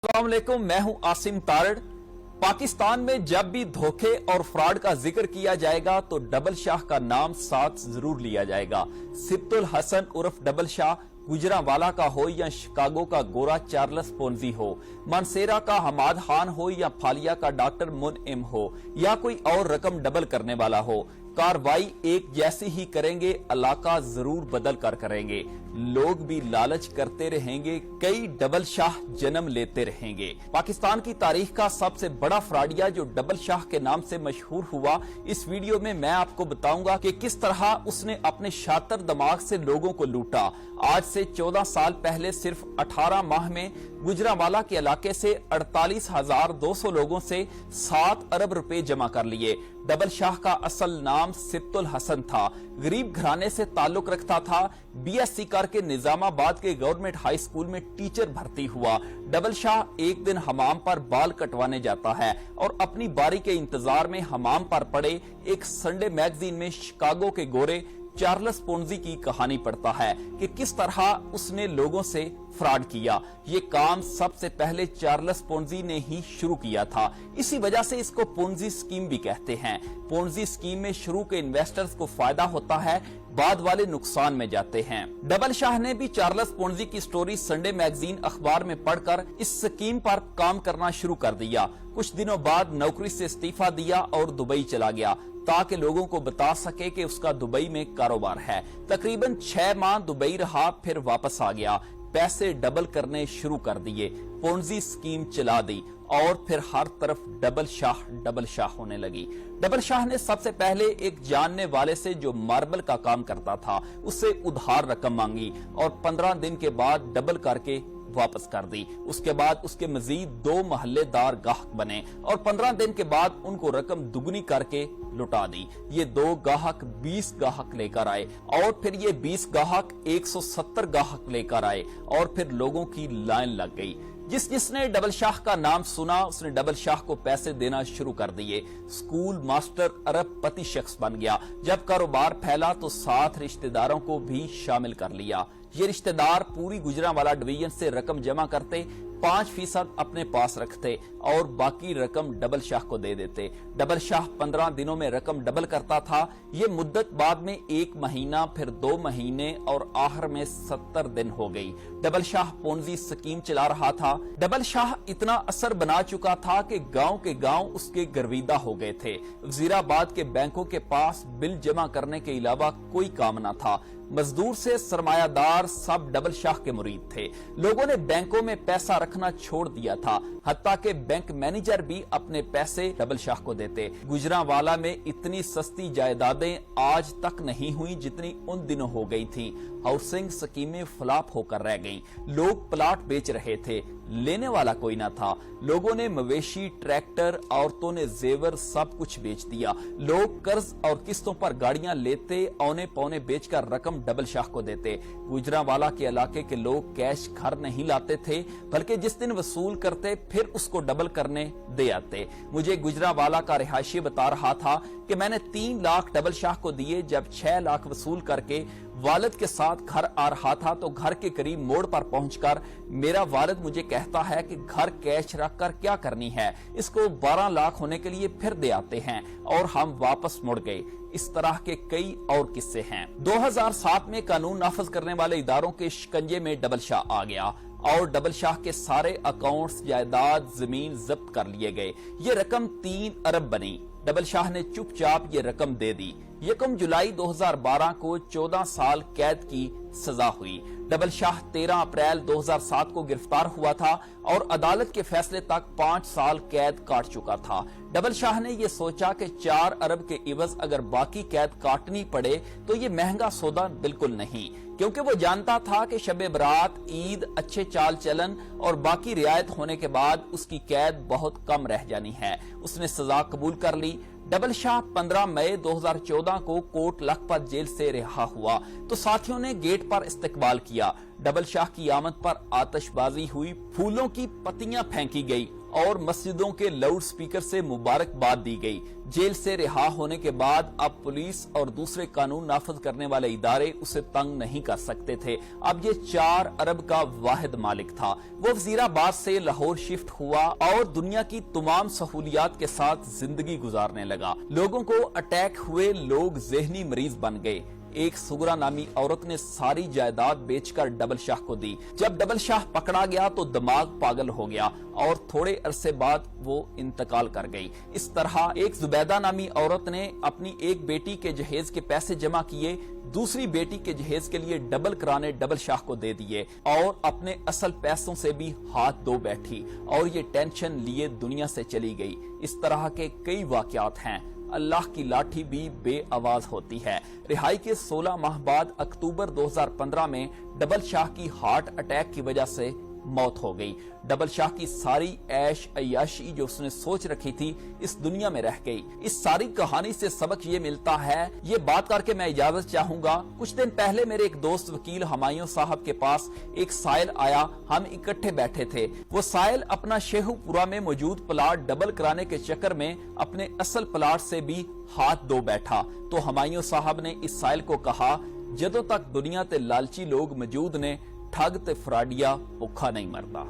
अस्सलाम वालेकुम, मैं हूं आसिम तारड़। पाकिस्तान में जब भी धोखे और फ्रॉड का जिक्र किया जाएगा तो डबल शाह का नाम साथ जरूर लिया जाएगा। सिब्तुल हसन उर्फ डबल शाह गुजरांवाला का हो या शिकागो का गोरा चार्ल्स पोंजी हो, मानसेरा का हमाद खान हो या फालिया का डॉक्टर मुनइम हो या कोई और रकम डबल करने वाला हो, कार्रवाई एक जैसी ही करेंगे, इलाका जरूर बदल कर करेंगे। लोग भी लालच करते रहेंगे, कई डबल शाह जन्म लेते रहेंगे। पाकिस्तान की तारीख का सबसे बड़ा फ्रॉडिया जो डबल शाह के नाम से मशहूर हुआ, इस वीडियो में मैं आपको बताऊंगा कि किस तरह उसने अपने शातिर दिमाग से लोगों को लूटा। आज से 14 साल पहले सिर्फ 18 माह में गुजरांवाला के इलाके से 48,200 लोगों से 7 अरब रुपए जमा कर लिए। डबल शाह का असल नाम सिब्तुल हसन था, गरीब घराने से ताल्लुक रखता था। बीएससी करके निजामाबाद के गवर्नमेंट हाई स्कूल में टीचर भर्ती हुआ। डबल शाह एक दिन हमाम पर बाल कटवाने जाता है और अपनी बारी के इंतजार में हमाम पर पड़े एक संडे मैगजीन में शिकागो के गोरे चार्ल्स पोंजी की कहानी पढ़ता है कि किस तरह उसने लोगों से फ्रॉड किया। ये काम सबसे पहले चार्ल्स पोंजी ने ही शुरू किया था, इसी वजह से इसको पोंजी स्कीम भी कहते हैं। पोंजी स्कीम में शुरू के इन्वेस्टर्स को फायदा होता है, बाद वाले नुकसान में जाते हैं। डबल शाह ने भी चार्ल्स पोंजी की स्टोरी संडे मैगजीन अखबार में पढ़कर इस स्कीम पर काम करना शुरू कर दिया। कुछ दिनों बाद नौकरी से इस्तीफा दिया और दुबई चला गया ताकि लोगों को बता सके कि उसका दुबई में कारोबार है। तकरीबन 6 माह दुबई रहा, फिर वापस आ गया। पैसे डबल करने शुरू कर दिए, पोंजी स्कीम चला दी और फिर हर तरफ डबल शाह होने लगी। डबल शाह ने सबसे पहले एक जानने वाले से जो मार्बल का काम करता था उससे उधार रकम मांगी और 15 दिन के बाद डबल करके वापस कर दी। उसके बाद उसके मजीद 2 महल्लेदार गाहक बने और 15 दिन के बाद उनको रकम दुगनी करके लुटा दी। ये 2 गाहक 20 गाहक लेकर आए और फिर ये 20 गाहक 170 गाहक लेकर आए और फिर लोगों की लाइन लग गई। जिसने डबल शाह का नाम सुना उसने डबल शाह को पैसे देना शुरू कर दिए। स्कूल मास्टर अरबपति शख्स बन गया। जब कारोबार फैला तो साथ रिश्तेदारों को भी शामिल कर लिया। ये रिश्तेदार पूरी गुजरांवाला डिवीजन से रकम जमा करते, 5% अपने पास रखते और बाकी रकम डबल शाह को दे देते। डबल शाह 15 दिनों में रकम डबल करता था। ये मुद्दत बाद में 1 महीना, फिर 2 महीने और आखिर में 70 दिन हो गई। डबल शाह पोंजी स्कीम चला रहा था। डबल शाह इतना असर बना चुका था कि गांव के गांव उसके गर्विदा हो गए थे। वजीराबाद के बैंकों के पास बिल जमा करने के अलावा कोई काम न था। मजदूर से सरमायादार सब डबल शाह के मुरीद थे। लोगों ने बैंकों में पैसा रखना छोड़ दिया था, हत्ता के बैंक मैनेजर भी अपने पैसे डबल शाह को देते। गुजरांवाला में इतनी सस्ती जायदादें आज तक नहीं हुई जितनी उन दिनों हो गई थी। हाउसिंग स्कीमें फ्लॉप होकर रह गईं। लोग प्लाट बेच रहे थे, लेने वाला कोई ना था। लोगों ने मवेशी, ट्रैक्टर, औरतों ने जेवर सब कुछ बेच दिया। लोग कर्ज और किस्तों पर गाड़ियां लेते, औने पौने बेचकर रकम डबल शाह को देते। गुजरांवाला के इलाके के लोग कैश घर नहीं लाते थे, बल्कि जिस दिन वसूल करते फिर उसको डबल करने दे आते। मुझे गुजरांवाला का रिहायशी बता रहा था कि मैंने 3 लाख डबल शाह को दिए। जब 6 लाख वसूल करके वालिद के साथ घर आ रहा था तो घर के करीब मोड़ पर पहुंचकर मेरा वालिद मुझे कहता है कि घर कैश रखकर क्या करनी है, इसको 12 लाख होने के लिए फिर दे आते हैं, और हम वापस मुड़ गए। इस तरह के कई और किस्से हैं। 2007 में कानून नाफिज करने वाले इदारों के शिकंजे में डबल शाह आ गया और डबल शाह के सारे अकाउंट्स, जायदाद, जमीन जब्त कर लिए गए। ये रकम 3 अरब बनी। डबल शाह ने चुपचाप ये रकम दे दी। 1 जुलाई 2012 को 14 साल कैद की सजा हुई। डबल शाह 13 अप्रैल 2007 को गिरफ्तार हुआ था और अदालत के फैसले तक 5 साल कैद काट चुका था। डबल शाह ने यह सोचा कि 4 अरब के इवज अगर बाकी कैद काटनी पड़े तो ये महंगा सौदा बिल्कुल नहीं, क्योंकि वो जानता था कि शब बरात, ईद, अच्छे चाल चलन और बाकी रियायत होने के बाद उसकी कैद बहुत कम रह जानी है। उसने सजा कबूल कर ली। डबल शाह 15 मई 2014 को कोट लखपत जेल से रिहा हुआ तो साथियों ने गेट पर इस्तकबाल किया। डबल शाह की आमद पर आतिशबाजी हुई, फूलों की पत्तियां फेंकी गई اور مسجدوں کے लाउड स्पीकर से मुबारकबाद दी गई। जेल से रिहा होने के बाद अब पुलिस और दूसरे कानून नाफज करने वाले इदारे उसे तंग नहीं कर सकते थे। अब ये 4 अरब का वाहिद मालिक था। वो वजीराबाद से लाहौर शिफ्ट हुआ और दुनिया की तमाम सहूलियात के साथ जिंदगी गुजारने लगा। लोगों को अटैक हुए लोग ज़हनी मरीज बन गए। एक सुगरा नामी औरत ने सारी जायदाद बेचकर डबल शाह को दी। जब डबल शाह पकड़ा गया तो दिमाग पागल हो गया और थोड़े अरसे बाद वो इंतकाल कर गई। इस तरह एक जुबैदा नामी औरत ने अपनी एक बेटी के जहेज के पैसे जमा किए, दूसरी बेटी के जहेज के लिए डबल कराने डबल शाह को दे दिए और अपने असल पैसों से भी हाथ धो बैठी और ये टेंशन लिए दुनिया से चली गई। इस तरह के कई वाकयात हैं। अल्लाह की लाठी भी बेआवाज होती है। रिहाई के 16 माह बाद अक्टूबर 2015 में डबल शाह की हार्ट अटैक की वजह से मौत हो गई। डबल शाह की सारी ऐश अयाशी जो उसने सोच रखी थी इस दुनिया में रह गई। इस सारी कहानी से सबक ये मिलता है। ये बात करके मैं इजाजत चाहूंगा। कुछ दिन पहले मेरे एक दोस्त वकील हुमायूं साहब के पास एक साइल आया। हम इकट्ठे बैठे थे। वो साइल अपना शेखुपुरा में मौजूद प्लाट डबल कराने के चक्कर में अपने असल प्लाट से भी हाथ धो बैठा। तो हुमायूं साहब ने इस साइल को कहा, जदों तक दुनिया ते लालची लोग मौजूद ने ठग ते फ्राडिया भुखा नहीं मरदा।